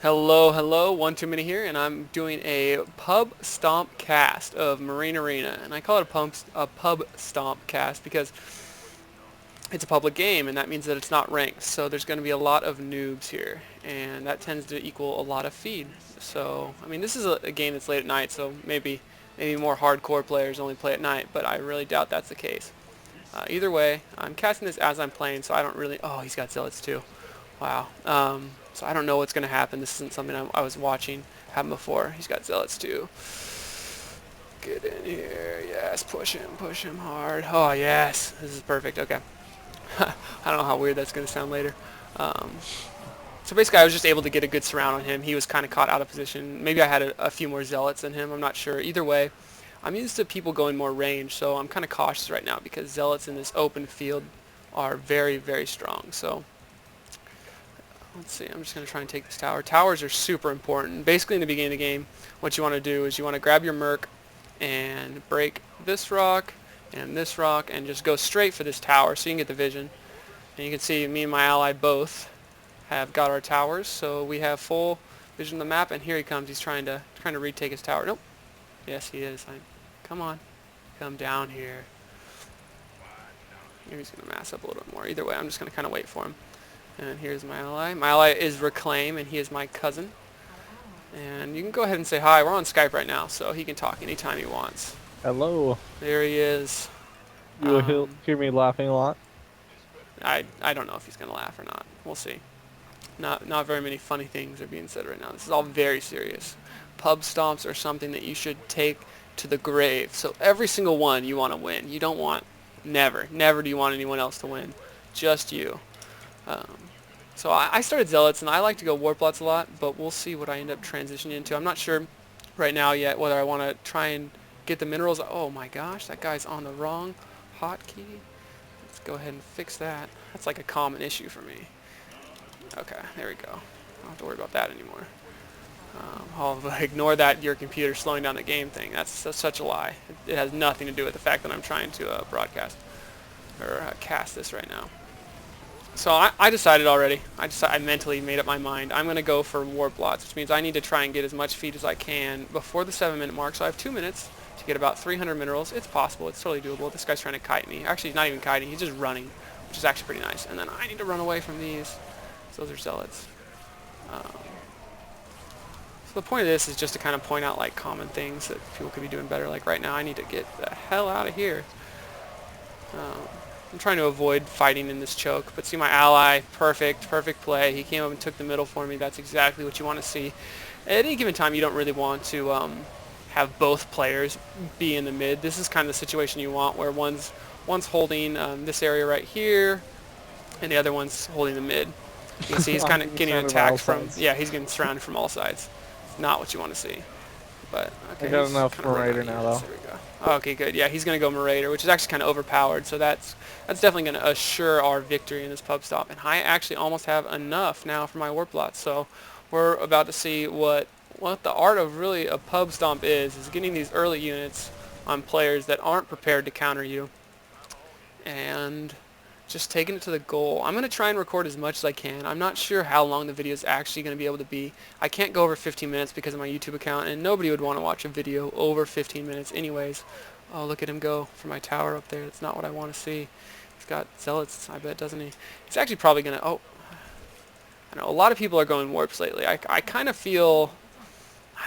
Hello, hello, 1 2 Minute here, and I'm doing a pub stomp cast of Marine Arena, and I call it a pub stomp cast because it's a public game, and that means that it's not ranked. So there's going to be a lot of noobs here, and that tends to equal a lot of feed. So I mean, this is a game that's late at night, so maybe more hardcore players only play at night, but I really doubt that's the case. Either way, I'm casting this as I'm playing, so I don't really. Oh, he's got zealots too. Wow. So I don't know what's going to happen. This isn't something I was watching happen before. He's got zealots too. Get in here. Yes, push him hard. Oh, yes. This is perfect. Okay. I don't know how weird that's going to sound later. Um, so basically, I was just able to get a good surround on him. He was kind of caught out of position. Maybe I had a few more zealots than him. I'm not sure. Either way, I'm used to people going more range, so I'm kind of cautious right now because zealots in this open field are very, very strong. So let's see, I'm just going to try and take this tower. Towers are super important. Basically, in the beginning of the game, what you want to do is you want to grab your merc and break this rock and just go straight for this tower so you can get the vision. And you can see me and my ally both have got our towers, so we have full vision of the map, and here he comes. He's trying to retake his tower. Nope. Yes, he is. Come on. Come down here. Maybe he's going to mass up a little bit more. Either way, I'm just going to kind of wait for him. And here's my ally. My ally is Reclaim, and he is my cousin. And you can go ahead and say hi. We're on Skype right now, so he can talk anytime he wants. Hello. There he is. You will hear me laughing a lot. I don't know if he's going to laugh or not. We'll see. Not very many funny things are being said right now. This is all very serious. Pub stomps are something that you should take to the grave. So every single one you want to win. You don't want, never do you want anyone else to win. Just you. Um, so I started Zealots, and I like to go Warplots a lot, but we'll see what I end up transitioning into. I'm not sure right now yet whether I want to try and get the minerals. Oh my gosh, that guy's on the wrong hotkey. Let's go ahead and fix that. That's like a common issue for me. Okay, there we go. I don't have to worry about that anymore. I'll ignore that your computer slowing down the game thing. That's such a lie. It has nothing to do with the fact that I'm trying to broadcast or cast this right now. So I decided already. I mentally made up my mind. I'm going to go for Warplots, which means I need to try and get as much feed as I can before the 7-minute mark. So I have 2 minutes to get about 300 minerals. It's possible. It's totally doable. This guy's trying to kite me. Actually, he's not even kiting. He's just running, which is actually pretty nice. And then I need to run away from these. So those are zealots. So the point of this is just to kind of point out like common things that people could be doing better. Like right now, I need to get the hell out of here. I'm trying to avoid fighting in this choke, but see my ally, perfect play. He came up and took the middle for me. That's exactly what you want to see. At any given time, you don't really want to have both players be in the mid. This is kind of the situation you want, where one's holding this area right here, and the other one's holding the mid. You can see he's kind of getting attacked from, yeah, he's getting surrounded from all sides. Not what you want to see. But okay, I got enough Marauder now, though. There we go. Okay, good. Yeah, he's going to go Marauder, which is actually kind of overpowered. So that's definitely going to assure our victory in this pub stop. And I actually almost have enough now for my Warplot. So we're about to see what the art of really a pub stomp is getting these early units on players that aren't prepared to counter you, and just taking it to the goal. I'm going to try and record as much as I can. I'm not sure how long the video is actually going to be able to be. I can't go over 15 minutes because of my YouTube account, and nobody would want to watch a video over 15 minutes anyways. Oh, look at him go for my tower up there. That's not what I want to see. He's got zealots, I bet, doesn't he? He's actually probably going to... Oh, I know a lot of people are going warps lately. I kind of feel...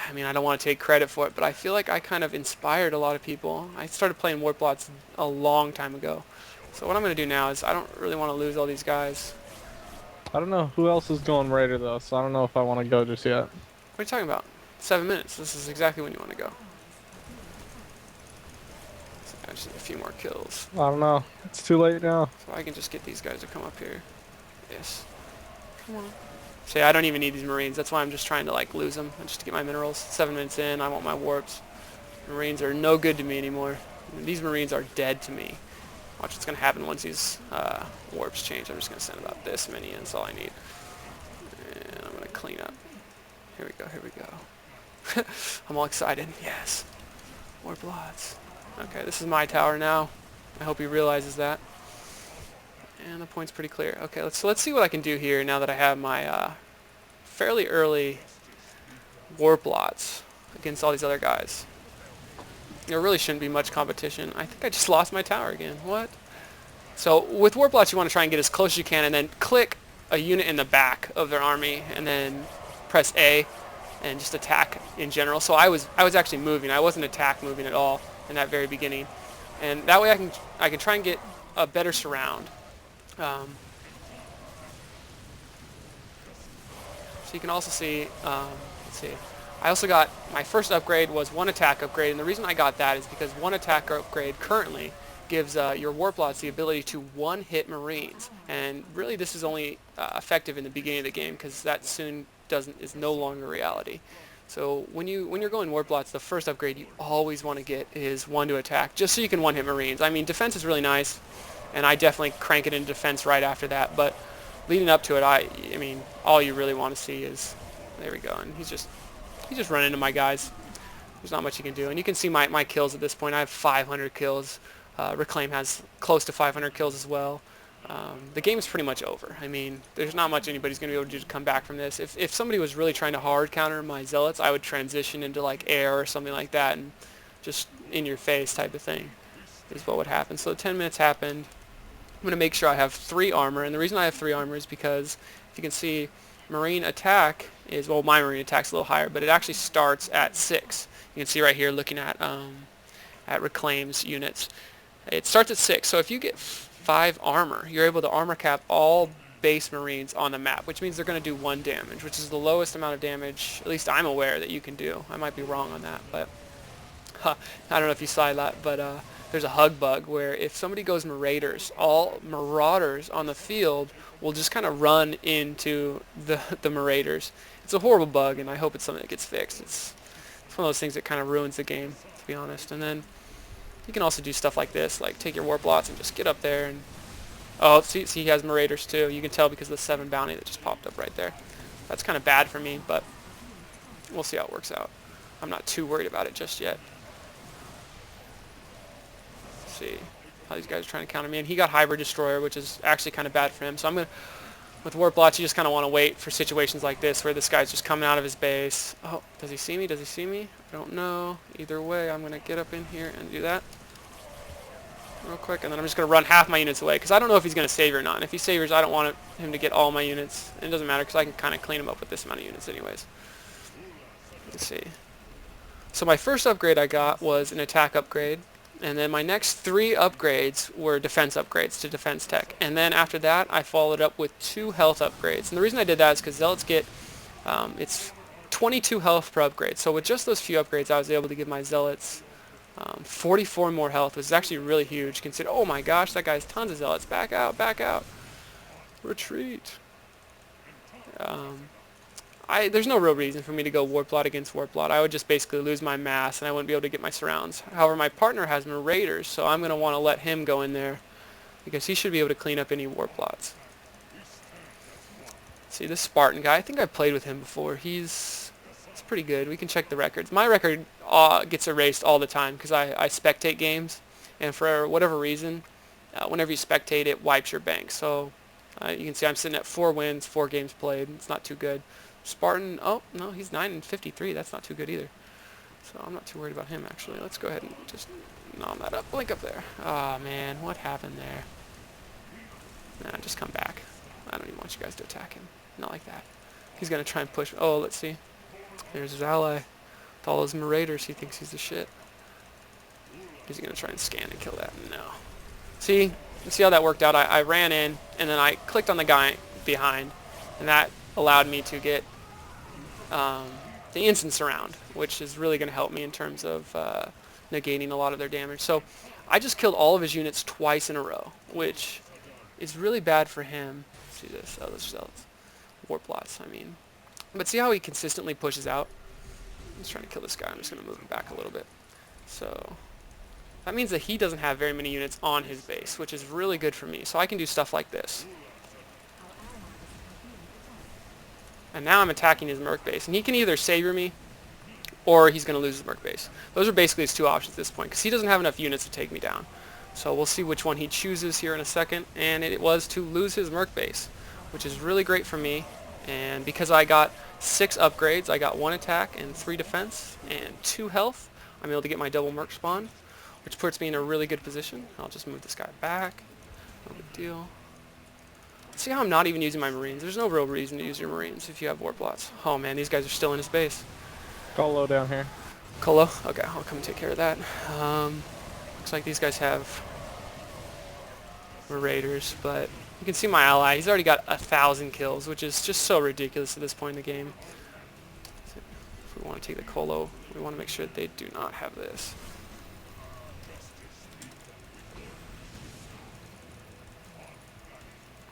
I mean, I don't want to take credit for it, but I feel like I kind of inspired a lot of people. I started playing Warplots a long time ago. So what I'm going to do now is I don't really want to lose all these guys. I don't know who else is going Raider, though, so I don't know if I want to go just yet. What are you talking about? 7 minutes. This is exactly when you want to go. So I just need a few more kills. I don't know. It's too late now. So I can just get these guys to come up here. Yes. Come on. See, I don't even need these Marines. That's why I'm just trying to like lose them. Just to get my minerals. 7 minutes in, I want my warps. Marines are no good to me anymore. These Marines are dead to me. Watch what's going to happen once these warps change. I'm just going to send about this many in. That's all I need. And I'm going to clean up. Here we go. I'm all excited. Yes. Warplots. Okay, this is my tower now. I hope he realizes that. And the point's pretty clear. Okay, let's see what I can do here now that I have my fairly early Warplots against all these other guys. There really shouldn't be much competition. I think I just lost my tower again. What? So with Warplots, you want to try and get as close as you can, and then click a unit in the back of their army, and then press A, and just attack in general. So I was actually moving. I wasn't attack moving at all in that very beginning, and that way I can try and get a better surround. So you can also see, let's see. I also got, my first upgrade was one attack upgrade, and the reason I got that is because one attack upgrade currently gives your Warplots the ability to one-hit Marines, and really this is only effective in the beginning of the game because that soon is no longer reality. So when you're going Warplots, the first upgrade you always want to get is one to attack, just so you can one-hit Marines. I mean, defense is really nice, and I definitely crank it in defense right after that, but leading up to it, I mean, all you really want to see is, there we go, and he's just running into my guys. There's not much you can do, and you can see my kills at this point. I have 500 kills. Reclaim has close to 500 kills as well. The game is pretty much over. I mean, there's not much anybody's going to be able to do to come back from this. If somebody was really trying to hard counter my zealots, I would transition into like air or something like that, and just in your face type of thing is what would happen. So the 10 minutes happened. I'm going to make sure I have 3 armor, and the reason I have 3 armor is because, if you can see, Marine attack is, well, my Marine attack's a little higher, but it actually starts at 6. You can see right here looking at Reclaim's units. It starts at 6, so if you get 5 armor, you're able to armor cap all base Marines on the map, which means they're going to do 1 damage, which is the lowest amount of damage, at least I'm aware, that you can do. I might be wrong on that, but I don't know if you saw that, but there's a hug bug where if somebody goes Marauders, all Marauders on the field will just kind of run into the Marauders. It's a horrible bug, and I hope it's something that gets fixed. It's one of those things that kind of ruins the game, to be honest. And then you can also do stuff like this, like take your Warplots and just get up there and... Oh, see he has Marauders too. You can tell because of the 7 bounty that just popped up right there. That's kind of bad for me, but we'll see how it works out. I'm not too worried about it just yet. See how these guys are trying to counter me, and he got Hybrid Destroyer, which is actually kind of bad for him. So I'm gonna, with Warplots, you just kind of want to wait for situations like this where this guy's just coming out of his base. Oh, does he see me? Does he see me? I don't know. Either way, I'm gonna get up in here and do that real quick, and then I'm just gonna run half my units away because I don't know if he's gonna save or not. And if he saves, I don't want him to get all my units. And it doesn't matter because I can kind of clean him up with this amount of units, anyways. Let's see. So my first upgrade I got was an attack upgrade. And then my next 3 upgrades were defense upgrades to defense tech. And then after that, I followed up with 2 health upgrades. And the reason I did that is because zealots get, it's 22 health per upgrade. So with just those few upgrades, I was able to give my zealots 44 more health, which is actually really huge. Consider, oh my gosh, that guy has tons of zealots. Back out, back out. Retreat. There's no real reason for me to go Warplot against Warplot. I would just basically lose my mass, and I wouldn't be able to get my surrounds. However, my partner has Marauders, so I'm going to want to let him go in there, because he should be able to clean up any Warplots. See, this Spartan guy, I think I've played with him before. He's pretty good. We can check the records. My record gets erased all the time, because I spectate games, and for whatever reason, whenever you spectate, it wipes your bank. So you can see I'm sitting at 4 wins, 4 games played. It's not too good. Spartan, oh, no, he's 9-53. That's not too good either. So I'm not too worried about him, actually. Let's go ahead and just nom that up. Blink up there. Oh, man, what happened there? Nah, just come back. I don't even want you guys to attack him. Not like that. He's going to try and push. Oh, let's see. There's his ally. With all those Marauders, he thinks he's the shit. Is he going to try and scan and kill that? No. See? You see how that worked out? I ran in, and then I clicked on the guy behind, and that allowed me to get the instant surround, which is really going to help me in terms of negating a lot of their damage. So I just killed all of his units twice in a row, which is really bad for him. See this? Oh, those zealots. Warplots, I mean. But see how he consistently pushes out? I'm just trying to kill this guy. I'm just going to move him back a little bit. So that means that he doesn't have very many units on his base, which is really good for me. So I can do stuff like this. And now I'm attacking his merc base. And he can either savior me, or he's going to lose his merc base. Those are basically his 2 options at this point, because he doesn't have enough units to take me down. So we'll see which one he chooses here in a second. And it was to lose his merc base, which is really great for me. And because I got 6 upgrades. I got 1 attack and 3 defense and 2 health. I'm able to get my double merc spawn, which puts me in a really good position. I'll just move this guy back. No big deal. See how I'm not even using my marines? There's no real reason to use your marines if you have warplots. Oh man, these guys are still in his base. Go low down here. Colo? Okay, I'll come take care of that. Looks like these guys have raiders, but you can see my ally. He's already got 1,000 kills, which is just so ridiculous at this point in the game. So if we want to take the Colo, we want to make sure that they do not have this.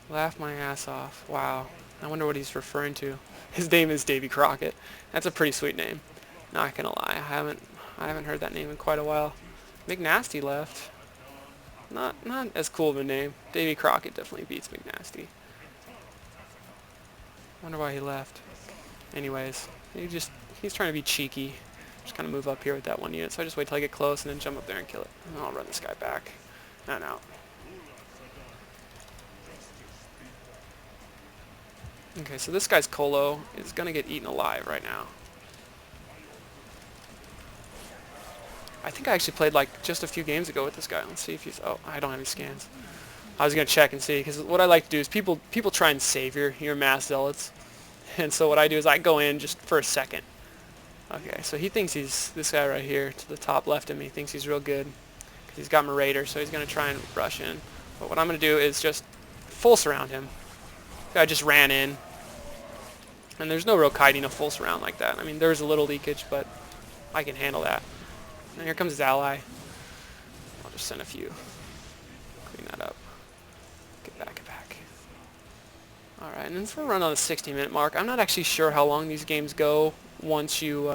Laugh my ass off. Wow. I wonder what he's referring to. His name is Davy Crockett. That's a pretty sweet name. Not gonna lie, I haven't heard that name in quite a while. McNasty left. Not as cool of a name. Davy Crockett definitely beats McNasty. Wonder why he left. Anyways, he's trying to be cheeky. Just kind of move up here with that 1 unit. So I just wait till I get close and then jump up there and kill it. And I'll run this guy back and out. Okay, so this guy's Colo is gonna get eaten alive right now. I think I actually played like just a few games ago with this guy. Let's see if he's... Oh, I don't have any scans. I was going to check and see, because what I like to do is people try and save your mass zealots. And so what I do is I go in just for a second. Okay, so he thinks he's... This guy right here to the top left of me thinks he's real good. Because he's got Marauder, so he's going to try and rush in. But what I'm going to do is just full surround him. I just ran in. And there's no real kiting a full surround like that. I mean, there's a little leakage, but I can handle that. And here comes his ally. I'll just send a few. Clean that up. Get back, get back. Alright, and then we'll run on the 60-minute mark. I'm not actually sure how long these games go once you...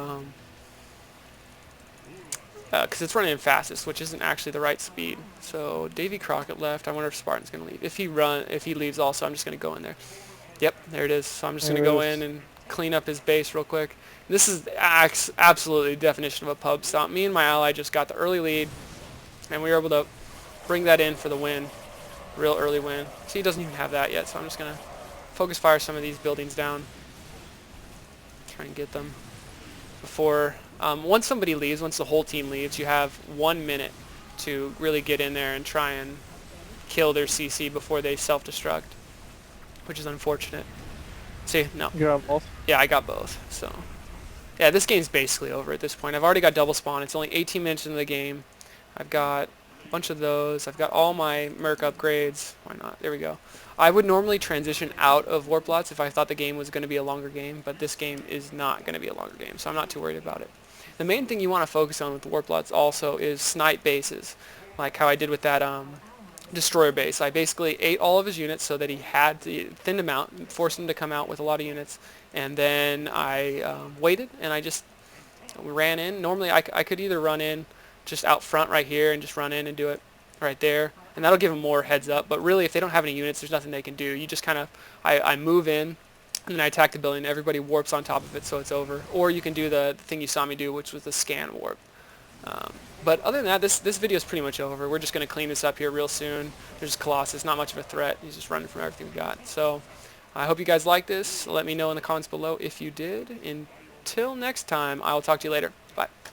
because it's running in fastest, which isn't actually the right speed. So Davy Crockett left. I wonder if Spartan's going to leave. If he leaves also, I'm just going to go in there. Yep, there it is. So I'm just going to go in and clean up his base real quick. This is absolutely the definition of a pub stomp. Me and my ally just got the early lead, and we were able to bring that in for the win. Real early win. See, he doesn't even have that yet, so I'm just going to focus fire some of these buildings down. Try and get them before... once somebody leaves, once the whole team leaves, you have 1 minute to really get in there and try and kill their CC before they self-destruct, which is unfortunate. See, no. You got both? Yeah, I got both, so... Yeah, this game's basically over at this point. I've already got double spawn. It's only 18 minutes into the game. I've got a bunch of those. I've got all my merc upgrades. Why not? There we go. I would normally transition out of Warplots if I thought the game was going to be a longer game, but this game is not going to be a longer game, so I'm not too worried about it. The main thing you want to focus on with the Warplots also is snipe bases, like how I did with that destroyer base. I basically ate all of his units so that he had to thin him out, and forced him to come out with a lot of units, and then I waited and I just ran in. Normally I could either run in just out front right here and just run in and do it right there, and that'll give them more heads up, but really if they don't have any units, there's nothing they can do. You just kind of, I move in and then I attack the building, everybody warps on top of it so it's over. Or you can do the thing you saw me do, which was the scan warp. But other than that, this video is pretty much over. We're just going to clean this up here real soon. There's Colossus, not much of a threat. He's just running from everything we got. So I hope you guys like this. Let me know in the comments below if you did. Until next time, I will talk to you later. Bye.